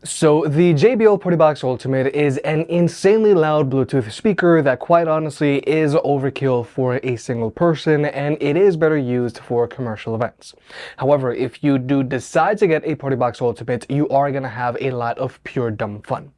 So the JBL Partybox Ultimate is an insanely loud Bluetooth speaker that quite honestly is overkill for a single person, and it is better used for commercial events. However, if you do decide to get a Partybox Ultimate, you are going to have a lot of pure dumb fun.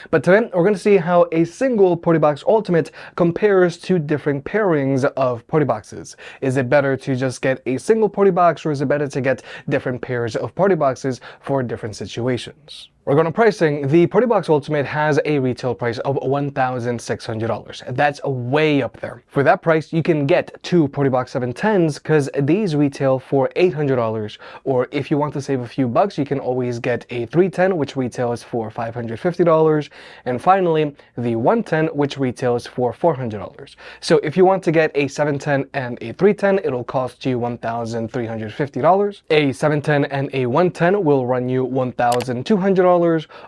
But today, we're going to see how a single Partybox Ultimate compares to different pairings of Partyboxes. Is it better to just get a single Partybox, or is it better to get different pairs of Partyboxes for different situations? Regarding pricing, the Partybox Ultimate has a retail price of $1,600. That's way up there. For that price, you can get two Partybox 710s because these retail for $800. Or if you want to save a few bucks, you can always get a 310, which retails for $550. And finally, the 110, which retails for $400. So if you want to get a 710 and a 310, it'll cost you $1,350. A 710 and a 110 will run you $1,200.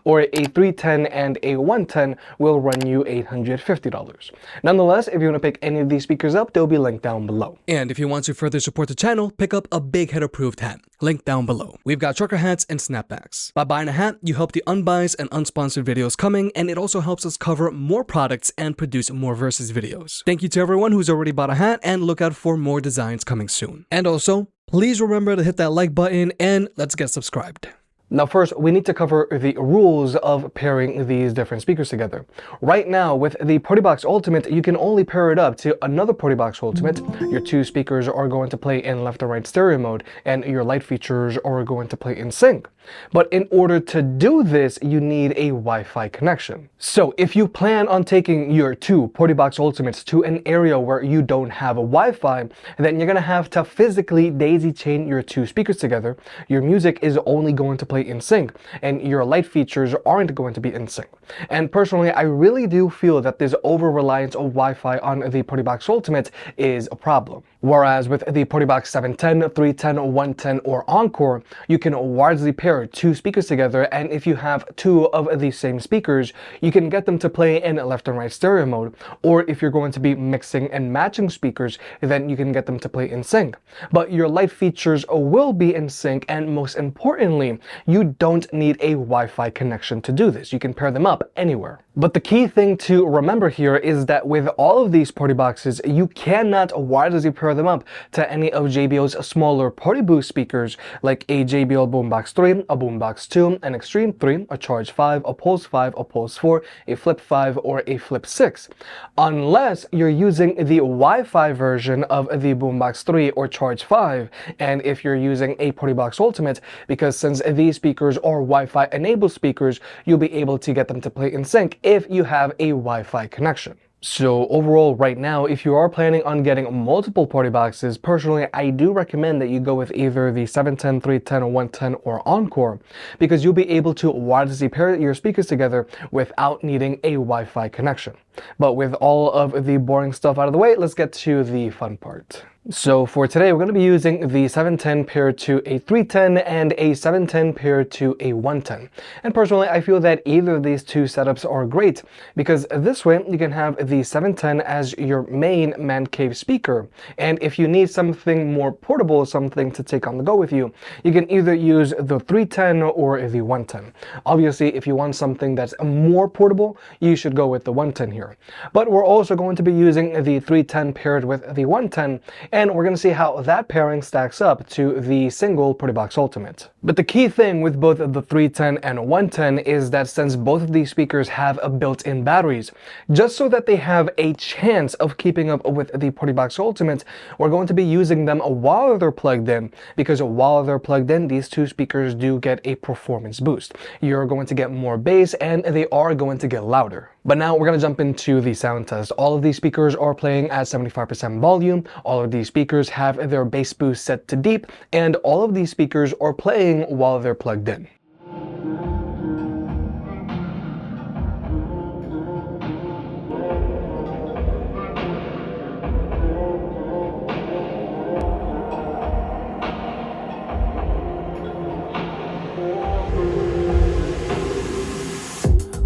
Or a 310 and a 110 will run you $850. Nonetheless, if you want to pick any of these speakers up, they'll be linked down below. And if you want to further support the channel, pick up a big head approved hat, linked down below. We've got trucker hats and snapbacks. By buying a hat, you help the unbiased and unsponsored videos coming, and it also helps us cover more products and produce more versus videos. Thank you to everyone who's already bought a hat, and look out for more designs coming soon. And also, please remember to hit that like button, and let's get subscribed. Now first, we need to cover the rules of pairing these different speakers together. Right now, with the Partybox Ultimate, you can only pair it up to another Partybox Ultimate. Your two speakers are going to play in left and right stereo mode, and your light features are going to play in sync. But in order to do this, you need a Wi-Fi connection. So if you plan on taking your two Partybox Ultimates to an area where you don't have a Wi-Fi, then you're gonna have to physically daisy chain your two speakers together. Your music is only going to play in sync, and your light features aren't going to be in sync. And personally, I really do feel that this over-reliance of Wi-Fi on the Partybox Ultimate is a problem. Whereas with the Partybox 710, 310, 110, or Encore, you can wirelessly pair two speakers together, and if you have two of the same speakers, you can get them to play in left and right stereo mode. Or if you're going to be mixing and matching speakers, then you can get them to play in sync. But your light features will be in sync, and most importantly, you don't need a Wi-Fi connection to do this. You can pair them up anywhere. But the key thing to remember here is that with all of these Partyboxes, you cannot wirelessly pair them up to any of JBL's smaller Party Boost speakers, like a JBL Boombox 3, a Boombox 2, an Extreme 3, a Charge 5, a Pulse 5, a Pulse 4, a Flip 5, or a Flip 6, unless you're using the Wi-Fi version of the Boombox 3 or Charge 5, and if you're using a Partybox Ultimate, because since these speakers are Wi-Fi enabled speakers, you'll be able to get them to play in sync if you have a Wi-Fi connection. So overall, right now, if you are planning on getting multiple Partyboxes, personally, I do recommend that you go with either the 710, 310, 110, or Encore, because you'll be able to wirelessly pair your speakers together without needing a Wi-Fi connection. But with all of the boring stuff out of the way, let's get to the fun part. So for today, we're going to be using the 710 paired to a 310 and a 710 paired to a 110. And personally, I feel that either of these two setups are great, because this way you can have the 710 as your main man cave speaker. And if you need something more portable, something to take on the go with you, you can either use the 310 or the 110. Obviously, if you want something that's more portable, you should go with the 110 here. But we're also going to be using the 310 paired with the 110, and we're going to see how that pairing stacks up to the single Partybox Ultimate. But the key thing with both the 310 and 110 is that since both of these speakers have built-in batteries, just so that they have a chance of keeping up with the Partybox Ultimate, we're going to be using them while they're plugged in, because while they're plugged in, these two speakers do get a performance boost. You're going to get more bass, and they are going to get louder. But now we're going to jump into the sound test. All of these speakers are playing at 75% volume. All of these speakers have their bass boost set to deep, and all of these speakers are playing while they're plugged in.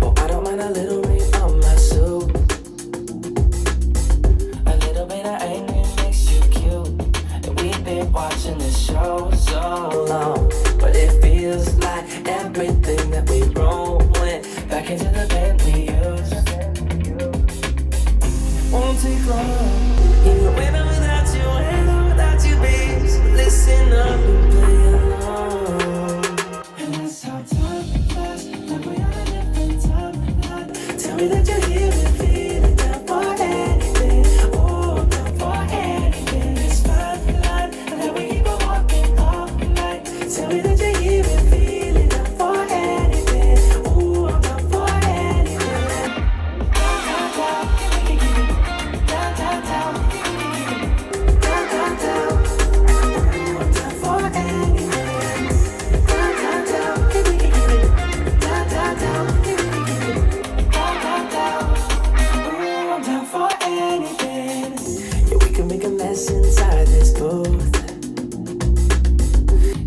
Oh, I don't mind a little bit on my suit. A little bit of anger makes you cute. And we've been watching this show so long, but it feels like Tell me that you're here and feeling down for anything. Oh, I'm down for anything. It's fine line, and then we keep on walking all night. Tell me that you're here and feeling down for anything. Oh, I'm down for anything. Down, down, we can keep it. Down, down, down, we can keep it. Down, down, down. Oh, I'm down for anything. Down, down, down, we can keep it. Down, down, down, we can keep it. Down, down, down. Oh, I'm down for anything. Yeah, we can make a mess inside this booth.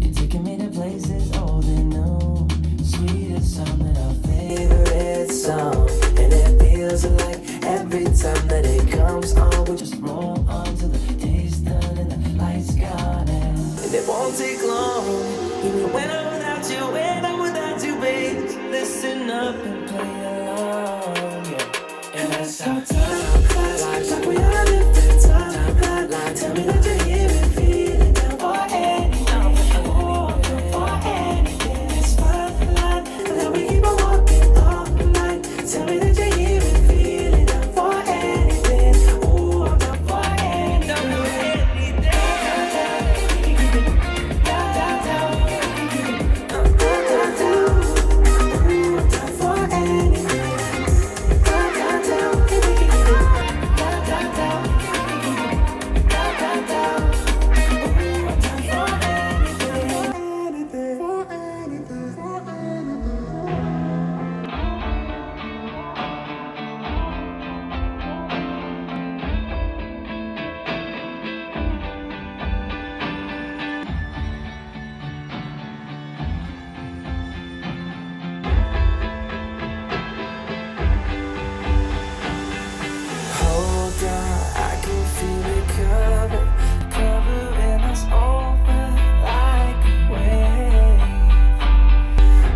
You're taking me to places old and new. Sweetest song that our favorite song. And it feels like every time that it comes on, we just roll on till the day's done and the lights gone. And it won't take long. Even when I'm without you, when I'm without you, babe. So listen up and play along. Yeah. And that's how time flies. Like we are living time. Tell me that you're here and feeling down for anything. Oh, I'm down for anything. It's fine line, and then we keep on walking all night. Tell me that you're here and feeling down for anything. Oh, I'm down for anything. Down, down, we can keep it. Down, down, down, we can keep it. Down, down, down. Oh, I'm down for anything. Down, down, down, we can keep it. Down, down, down, we can keep it. Down, down, down. Oh, I'm down for anything. For anything. For anything. Hold on, I can feel it covering us over like a wave.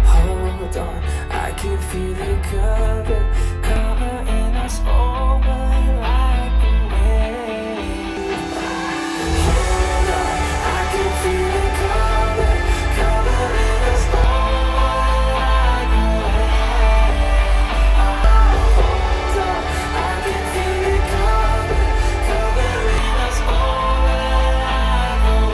Hold on, I can feel it covering us over like a wave. Hold on, I can feel it covering us over like a wave. Hold on, I can feel it covering us over like a wave.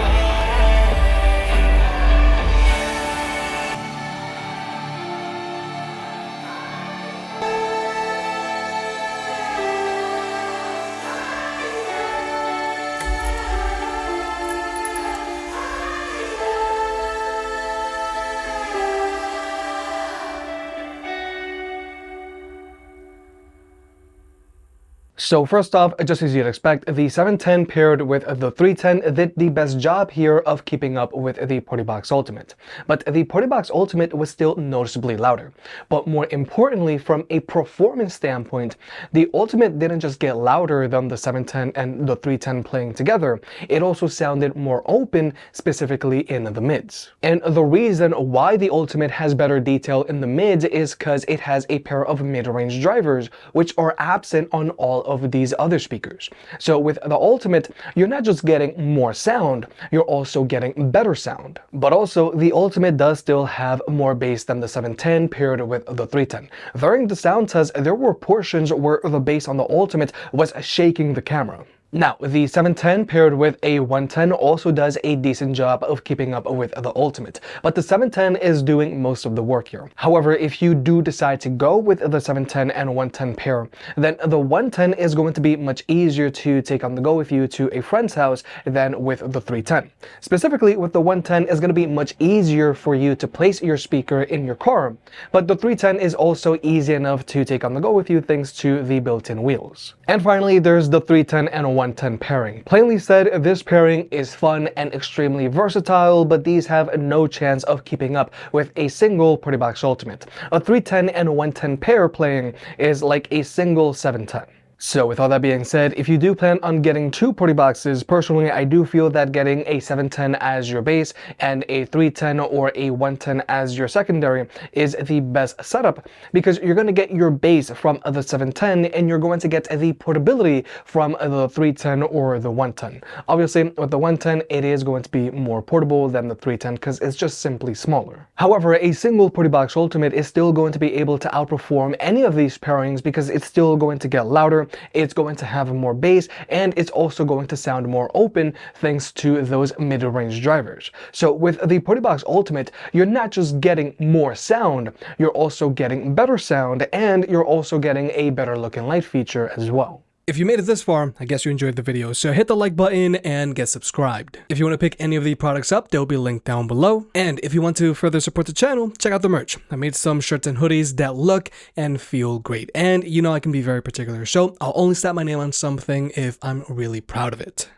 So first off, just as you'd expect, the 710 paired with the 310 did the best job here of keeping up with the Partybox Ultimate. But the Partybox Ultimate was still noticeably louder. But more importantly, from a performance standpoint, the Ultimate didn't just get louder than the 710 and the 310 playing together, it also sounded more open, specifically in the mids. And the reason why the Ultimate has better detail in the mids is because it has a pair of mid-range drivers, which are absent on all of these other speakers. So with the Ultimate, you're not just getting more sound, you're also getting better sound. But also, the Ultimate does still have more bass than the 710 paired with the 310. During the sound test, there were portions where the bass on the Ultimate was shaking the camera. Now, the 710 paired with a 110 also does a decent job of keeping up with the Ultimate, but the 710 is doing most of the work here. However, if you do decide to go with the 710 and 110 pair, then the 110 is going to be much easier to take on the go with you to a friend's house than with the 310. Specifically, with the 110 is going to be much easier for you to place your speaker in your car, but the 310 is also easy enough to take on the go with you thanks to the built-in wheels. And finally, there's the 310 and 110 pairing. Plainly said, this pairing is fun and extremely versatile, but these have no chance of keeping up with a single Partybox Ultimate. A 310 and 110 pair playing is like a single 710. So with all that being said, if you do plan on getting two Partyboxes, personally I do feel that getting a 710 as your base and a 310 or a 110 as your secondary is the best setup, because you're going to get your base from the 710 and you're going to get the portability from the 310 or the 110. Obviously with the 110 it is going to be more portable than the 310 because it's just simply smaller. However, a single Partybox Ultimate is still going to be able to outperform any of these pairings because it's still going to get louder, it's going to have more bass, and it's also going to sound more open thanks to those mid-range drivers. So with the Partybox Ultimate, you're not just getting more sound, you're also getting better sound, and you're also getting a better looking light feature as well. If you made it this far, I guess you enjoyed the video, so hit the like button and get subscribed. If you want to pick any of the products up, they'll be linked down below. And if you want to further support the channel, check out the merch. I made some shirts and hoodies that look and feel great. And you know I can be very particular, so I'll only slap my name on something if I'm really proud of it.